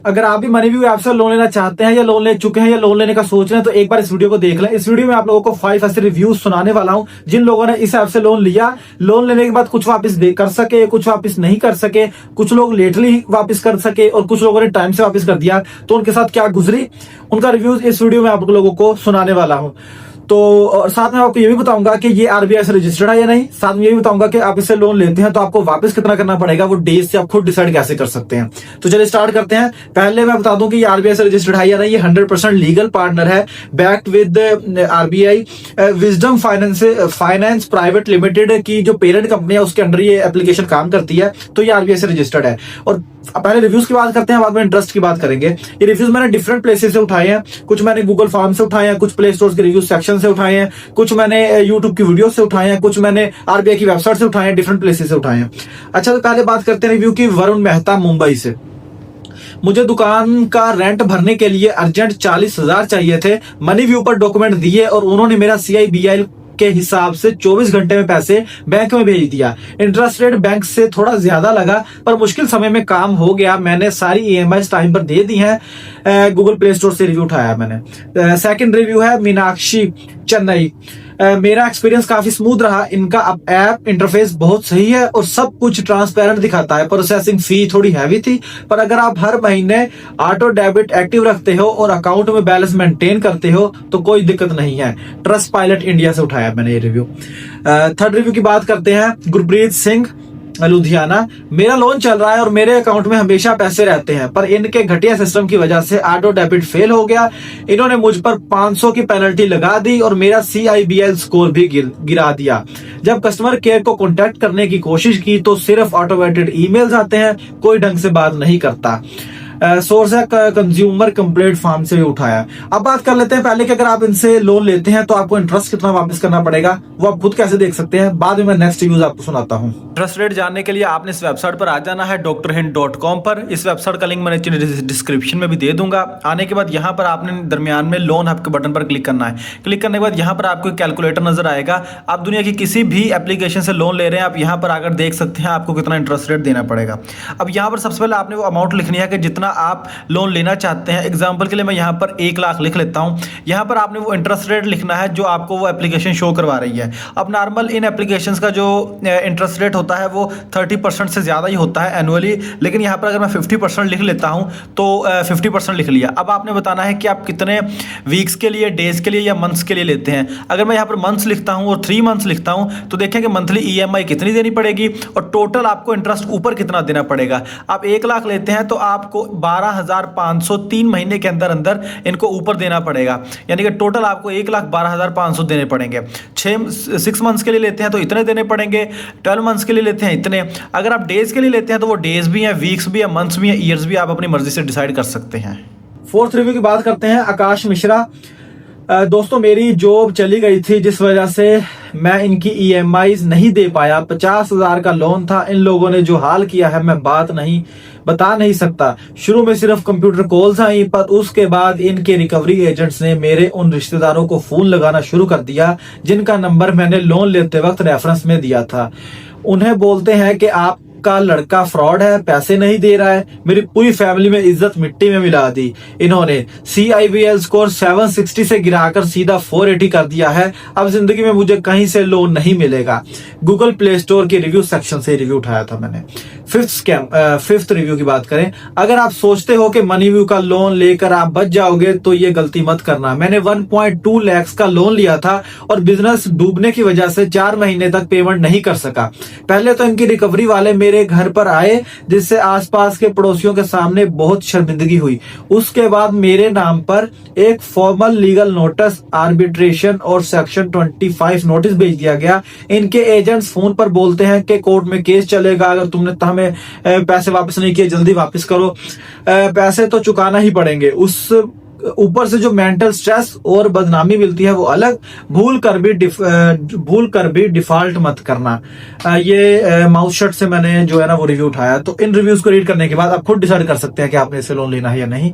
अगर आप भी मनीव्यू ऐप से लोन लेना चाहते हैं या लोन ले चुके हैं या लोन लेने का सोच रहे हैं तो एक बार इस वीडियो को देख लें। इस वीडियो में आप लोगों को 5 ऐसे रिव्यूज सुनाने वाला हूं जिन लोगों ने इस ऐप से लोन लिया, लोन लेने के बाद कुछ वापस कर सके, कुछ वापस नहीं कर सके, कुछ लोग लेटली वापस कर सके और कुछ लोगों ने टाइम से वापस कर दिया, तो उनके साथ क्या गुजरी, उनका रिव्यूज इस वीडियो में आप लोगों को सुनाने वाला हूं। तो और साथ में आपको ये भी बताऊंगा कि ये आरबीआई से रजिस्टर्ड है या नहीं। साथ में ये भी बताऊंगा कि आप इससे लोन लेते हैं तो आपको वापस कितना करना पड़ेगा, वो डेज से आप खुद डिसाइड कैसे कर सकते हैं। तो चलिए स्टार्ट करते हैं। पहले मैं बता दूं कि ये आरबीआई से रजिस्टर्ड है या नहीं। ये 100% लीगल पार्टनर है, backed with RBI. Wisdom finance private limited की जो पेरेंट कंपनी है उसके अंडर ये एप्लीकेशन काम करती है, तो ये आरबीआई से रजिस्टर्ड है। और पहले रिव्यूज की बात करते हैं, बाद में इंटरेस्ट की बात करेंगे। ये रिव्यूज मैंने डिफरेंट प्लेसेस से उठाए हैं, कुछ मैंने गूगल फॉर्म से उठाए हैं, कुछ प्ले स्टोर के रिव्यू सेक्शन से उठाए हैं, कुछ मैंने यूट्यूब की वीडियो से उठाए हैं, कुछ मैंने आरबीआई की वेबसाइट से उठाए हैं, डिफरेंट प्लेसेस से उठाए हैं। अच्छा, तो पहले बात करते हैं रिव्यू की। वरुण मेहता, मुंबई से। मुझे दुकान का रेंट भरने के लिए अर्जेंट 40,000 चाहिए थे। मनीव्यू पर डॉक्यूमेंट दिए और उन्होंने मेरा CIBIL के हिसाब से 24 घंटे में पैसे बैंक में भेज दिया। इंटरेस्ट रेट बैंक से थोड़ा ज्यादा लगा पर मुश्किल समय में काम हो गया। मैंने सारी EMI टाइम पर दे दी हैं। गूगल प्ले स्टोर से रिव्यू उठाया मैंने। सेकंड रिव्यू है मीनाक्षी, चेन्नई। मेरा एक्सपीरियंस काफी स्मूथ रहा। इनका ऐप इंटरफेस बहुत सही है और सब कुछ ट्रांसपेरेंट दिखाता है। प्रोसेसिंग फी थोड़ी हैवी थी, पर अगर आप हर महीने ऑटो डेबिट एक्टिव रखते हो और अकाउंट में बैलेंस मेंटेन करते हो तो कोई दिक्कत नहीं है। ट्रस्ट पायलट इंडिया से उठाया मैंने ये रिव्यू। थर्ड रिव्यू की बात करते हैं। गुरप्रीत सिंह, लुधियाना। मेरा लोन चल रहा है और मेरे अकाउंट में हमेशा पैसे रहते हैं, पर इनके घटिया सिस्टम की वजह से ऑटो डेबिट फेल हो गया। इन्होंने मुझ पर 500 की पेनल्टी लगा दी और मेरा CIBIL स्कोर भी गिरा दिया। जब कस्टमर केयर को कांटेक्ट करने की कोशिश की तो सिर्फ ऑटोमेटेड ईमेल्स आते हैं, कोई ढंग से बात नहीं करता। सोर्स है कंज्यूमर कंप्लेंट फॉर्म से भी उठाया। अब बात कर लेते हैं पहले कि अगर आप इनसे लोन लेते हैं तो आपको इंटरेस्ट कितना वापस करना पड़ेगा, वो आप खुद कैसे देख सकते हैं। बाद में मैं नेक्स्ट रिव्यूज आपको सुनाता हूं। इंटरेस्ट रेट जानने के लिए आपने इस वेबसाइट पर आ जाना है, drhind.com पर। इस वेबसाइट का लिंक मैंने डिस्क्रिप्शन में भी दे दूंगा। आने के बाद यहाँ पर आपने दरमियान में लोन आपके बटन पर क्लिक करना है। क्लिक करने के बाद यहाँ पर आपको कैलकुलेटर नजर आएगा। आप दुनिया की किसी भी एप्लीकेशन से लोन ले रहे हैं, आप यहाँ पर आकर देख सकते हैं आपको कितना इंटरेस्ट रेट देना पड़ेगा। अब यहाँ पर सबसे पहले आपने वो अमाउंट लिखनी है कि जितना आप लोन लेना चाहते हैं। एग्जांपल के लिए मैं यहाँ पर 1 लाख लिख लेता हूँ। यहाँ पर आपने वो इंटरेस्ट रेट लिखना है जो आपको वो एप्लीकेशन शो करवा रही है। अब नॉर्मल इन एप्लीकेशंस का जो इंटरेस्ट रेट होता है वो 30% से ज़्यादा ही होता है एनुअली, लेकिन यहाँ पर अगर मैं 50% लिख लेता हूँ तो 50% लिख लिया। अब आपने बताना है कि आप कितने वीक्स के लिए, डेज के लिए या मंथ्स के लिए लेते हैं। अगर मैं यहाँ पर मंथ्स लिखता हूँ और 3 मंथ्स लिखता हूँ तो देखें कि मंथली EMI कितनी देनी पड़ेगी और टोटल आपको इंटरेस्ट ऊपर कितना देना पड़ेगा। आप 1 लाख लेते हैं तो आपको 12,500 3 महीने के अंदर अंदर इनको ऊपर देना पड़ेगा, यानी कि टोटल आपको 1,12,500 देने पड़ेंगे। 6 मंथ्स के लिए लेते हैं तो इतने देने पड़ेंगे, 12 मंथ्स के लिए लेते हैं इतने। अगर आप डेज के लिए लेते हैं तो वो डेज भी हैं, वीक्स भी हैं, मंथ्स भी हैं, ईयर्स भी, आप अपनी मर्जी से डिसाइड कर सकते हैं। फोर्थ रिव्यू की बात करते हैं। आकाश मिश्रा। दोस्तों, मेरी जॉब चली गई थी जिस वजह से मैं इनकी EMIs नहीं दे पाया। 50,000 का लोन था। इन लोगों ने जो हाल किया है मैं बता नहीं सकता। शुरू में सिर्फ कंप्यूटर कॉल्स आई, पर उसके बाद इनके रिकवरी एजेंट्स ने मेरे उन रिश्तेदारों को फोन लगाना शुरू कर दिया जिनका नंबर मैंने लोन लेते वक्त रेफरेंस में दिया था। उन्हें बोलते हैं कि आपका लड़का फ्रॉड है, पैसे नहीं दे रहा है। मेरी पूरी फैमिली में इज्जत मिट्टी में मिला दी। इन्होंने CIBIL स्कोर 760 से गिराकर सीधा 480 कर दिया है। अब जिंदगी में मुझे कहीं से लोन नहीं मिलेगा। गूगल प्ले स्टोर के रिव्यू सेक्शन से रिव्यू उठाया था मैंने। फिफ्थ रिव्यू की बात करें। अगर आप सोचते हो कि मनीव्यू का लोन लेकर आप बच जाओगे तो ये गलती मत करना। मैंने 1.2 लाख का लोन लिया था और बिजनेस डूबने की वजह से 4 महीने तक पेमेंट नहीं कर सका। पहले तो इनकी रिकवरी वाले मेरे घर पर आए, जिससे आसपास के पड़ोसियों के सामने बहुत शर्मिंदगी हुई। उसके बाद मेरे नाम पर एक फॉर्मल लीगल नोटिस, आर्बिट्रेशन और सेक्शन 25 नोटिस भेज दिया गया। इनके एजेंट्स फोन पर बोलते हैं कि कोर्ट में केस चलेगा, अगर तुमने हमें पैसे वापस नहीं किए जल्दी वापस करो। पैसे तो चुकाना ही पड़ेंगे। उस ऊपर से जो मेंटल स्ट्रेस और बदनामी मिलती है वो अलग। भूल कर भी डिफॉल्ट मत करना। ये माउथ शट से मैंने जो है ना वो रिव्यू उठाया। तो इन रिव्यूज को रीड करने के बाद आप खुद डिसाइड कर सकते हैं कि आपने इसे लोन लेना है या नहीं।